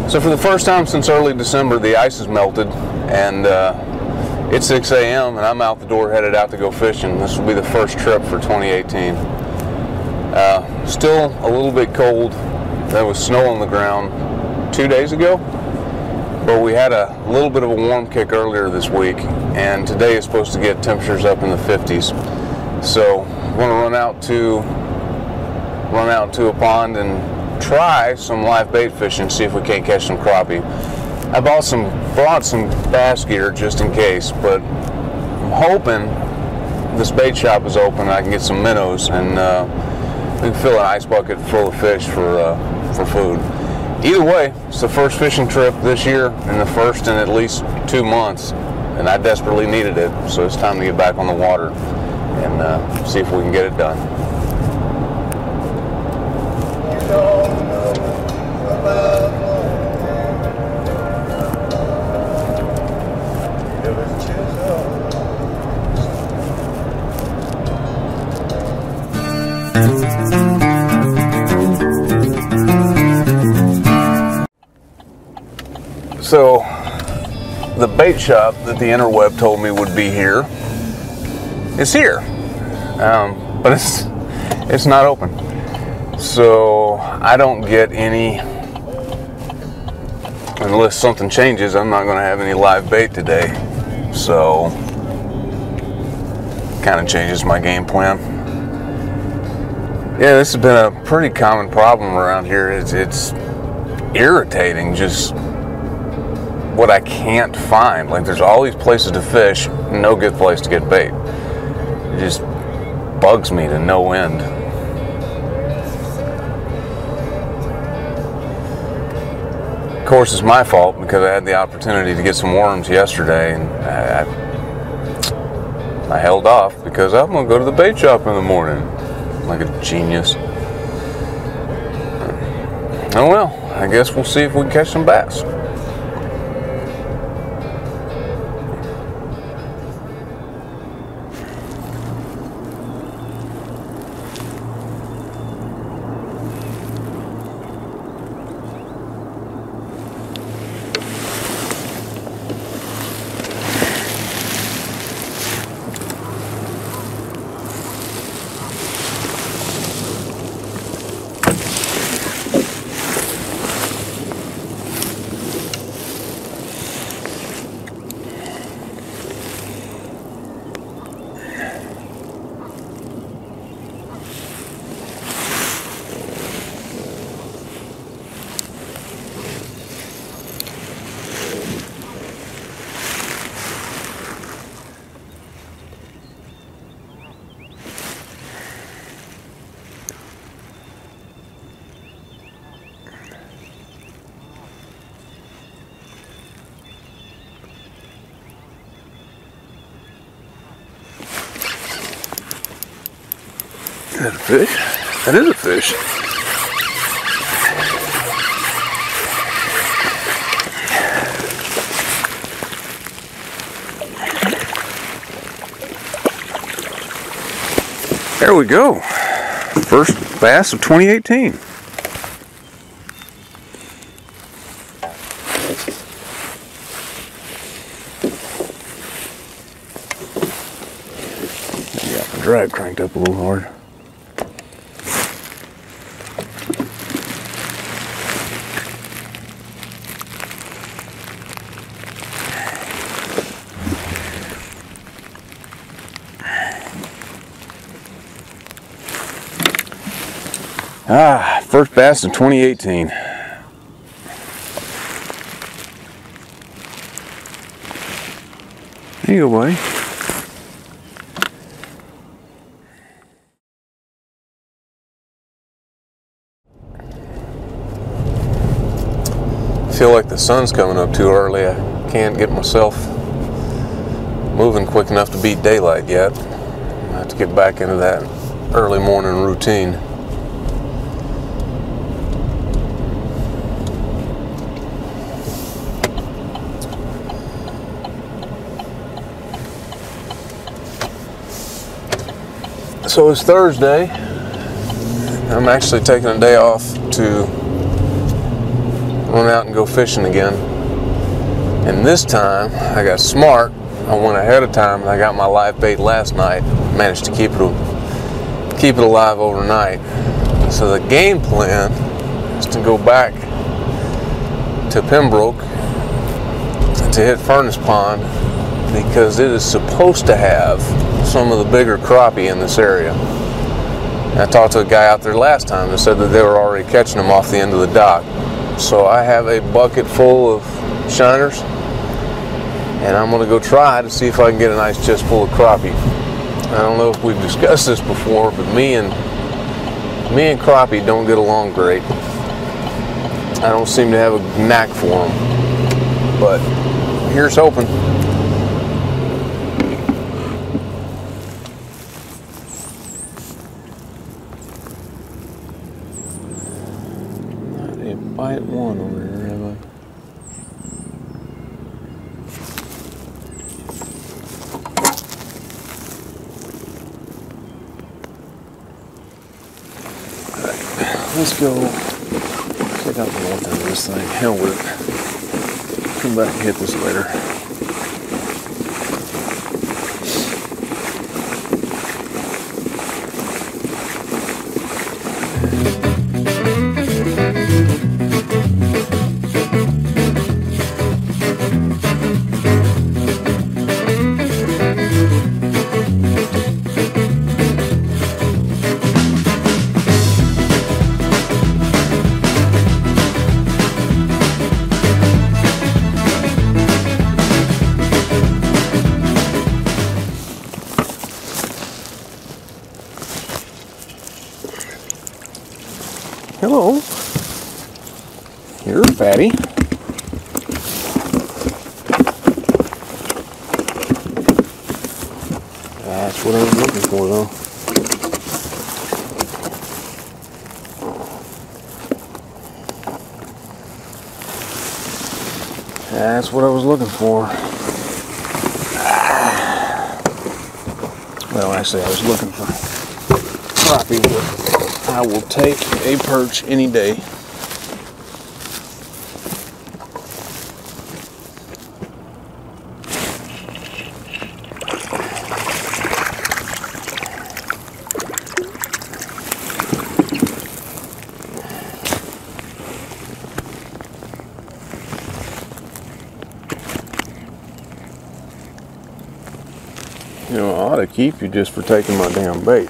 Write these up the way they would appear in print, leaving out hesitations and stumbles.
So for the first time since early December, the ice has melted, and it's 6 a.m. and I'm out the door headed out to go fishing. This will be the first trip for 2018. Still a little bit cold. There was snow on the ground 2 days ago, but we had a little bit of a warm kick earlier this week, and today is supposed to get temperatures up in the 50s. So I'm going to run out to a pond and try some live bait fishing, see if we can't catch some crappie. I brought some bass gear just in case, but I'm hoping this bait shop is open and I can get some minnows and we can fill an ice bucket full of fish for food. Either way, it's the first fishing trip this year and the first in at least 2 months, and I desperately needed it, so it's time to get back on the water and see if we can get it done. So the bait shop that the interweb told me would be here is here, but it's not open. So I don't get any, unless something changes, I'm not going to have any live bait today. So kind of changes my game plan. Yeah, this has been a pretty common problem around here. It's irritating just what I can't find. Like, there's all these places to fish, no good place to get bait. It just bugs me to no end. Of course, it's my fault because I had the opportunity to get some worms yesterday, and I held off because I'm going to go to the bait shop in the morning. Like a genius. Oh well, I guess we'll see if we can catch some bass. Is that a fish? That is a fish. There we go. First bass of 2018. Yeah, the drag cranked up a little hard. First bass in 2018. There you go, buddy. I feel like the sun's coming up too early. I can't get myself moving quick enough to beat daylight yet. I have to get back into that early morning routine. So it's Thursday. I'm actually taking a day off to run out and go fishing again. And this time, I got smart. I went ahead of time and I got my live bait last night. Managed to keep it alive overnight. So the game plan is to go back to Pembroke to hit Furnace Pond because it is supposed to have some of the bigger crappie in this area. And I talked to a guy out there last time that said that they were already catching them off the end of the dock. So I have a bucket full of shiners and I'm going to go try to see if I can get a nice chest full of crappie. I don't know if we've discussed this before, but me and crappie don't get along great. I don't seem to have a knack for them, but here's hoping. I didn't bite one over here, have I? Let's go check out the north end of this thing. Hell with it. Come back and hit this later. Hello. You're fatty. That's what I was looking for, though. That's what I was looking for. Well, actually, I was looking for crappie, but I will take a perch any day. You know, I ought to keep you just for taking my damn bait.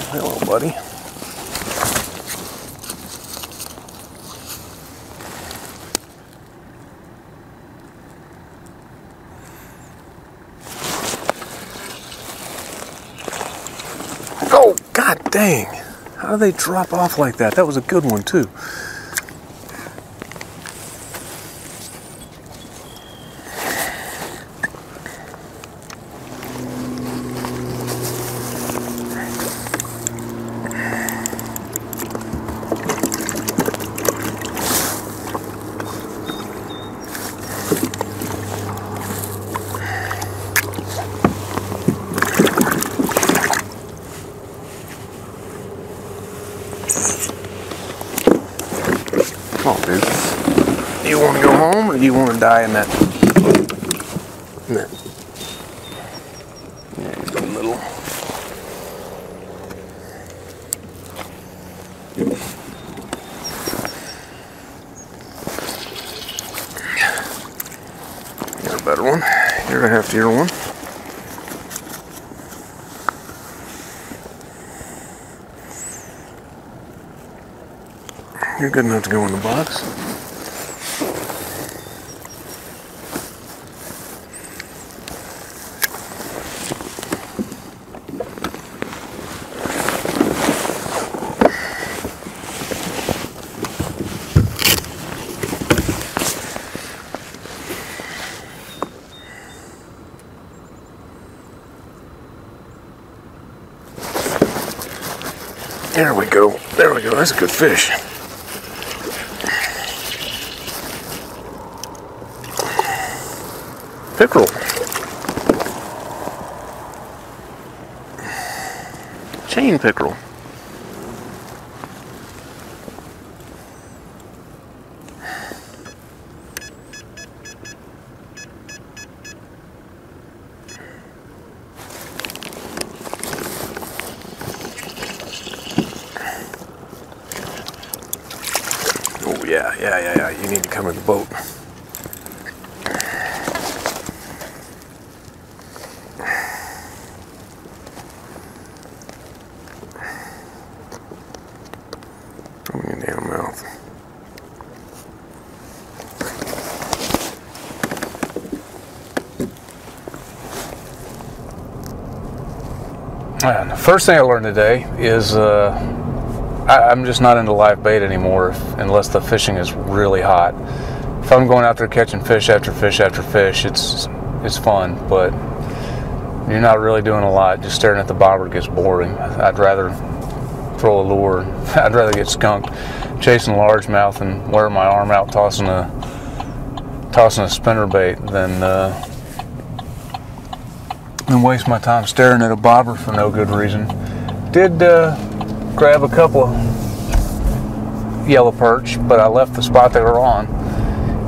Hello, buddy. Oh, god dang. How do they drop off like that? That was a good one, too. Oh, dude. Do you want to go home or do you want to die in that middle. Got a better one. Here's a heftier one. You're good enough to go in the box. There we go. There we go. That's a good fish. Pickerel. Chain pickerel. Oh yeah. You need to come in the boat. Come in your damn mouth. The first thing I learned today is I'm just not into live bait anymore unless the fishing is really hot. If I'm going out there catching fish after fish after fish, it's fun, but you're not really doing a lot. Just staring at the bobber gets boring. I'd rather throw a lure. I'd rather get skunked chasing a largemouth and wear my arm out tossing a spinner bait than waste my time staring at a bobber for no good reason. Did grab a couple of yellow perch, but I left the spot they were on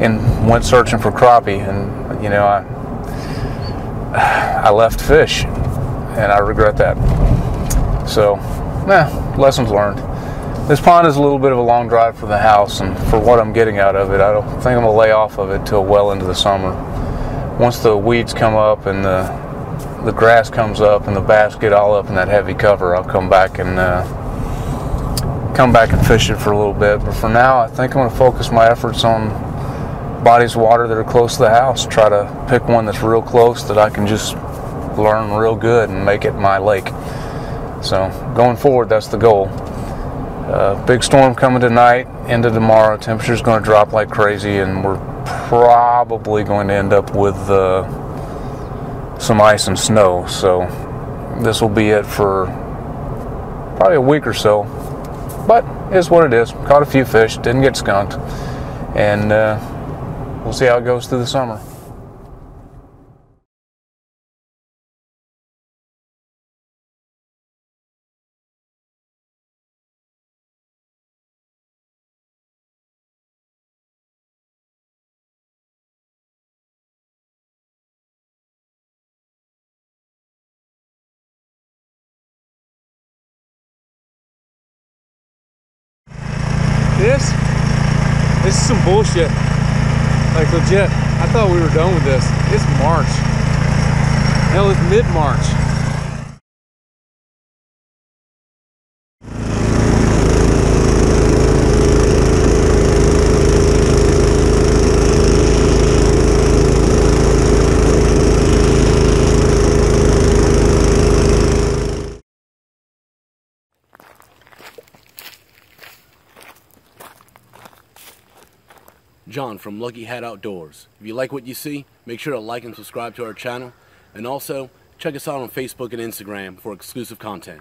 and went searching for crappie, and you know, I left fish and I regret that. So lessons learned. This pond is a little bit of a long drive for the house, and for what I'm getting out of it, I don't think I'm gonna lay off of it till well into the summer. Once the weeds come up and the grass comes up and the bass get all up in that heavy cover, I'll come back and fish it for a little bit. But for now, I think I'm going to focus my efforts on bodies of water that are close to the house. Try to pick one that's real close that I can just learn real good and make it my lake. So going forward, that's the goal. Big storm coming tonight, into tomorrow. Temperature's going to drop like crazy, and we're probably going to end up with some ice and snow. So this will be it for probably a week or so, but it is what it is. Caught a few fish, didn't get skunked, and we'll see how it goes through the summer. This is some bullshit. Like legit. I thought we were done with this. It's March. Hell, it's mid-March. John from Lucky Hat Outdoors. If you like what you see, make sure to like and subscribe to our channel, and also check us out on Facebook and Instagram for exclusive content.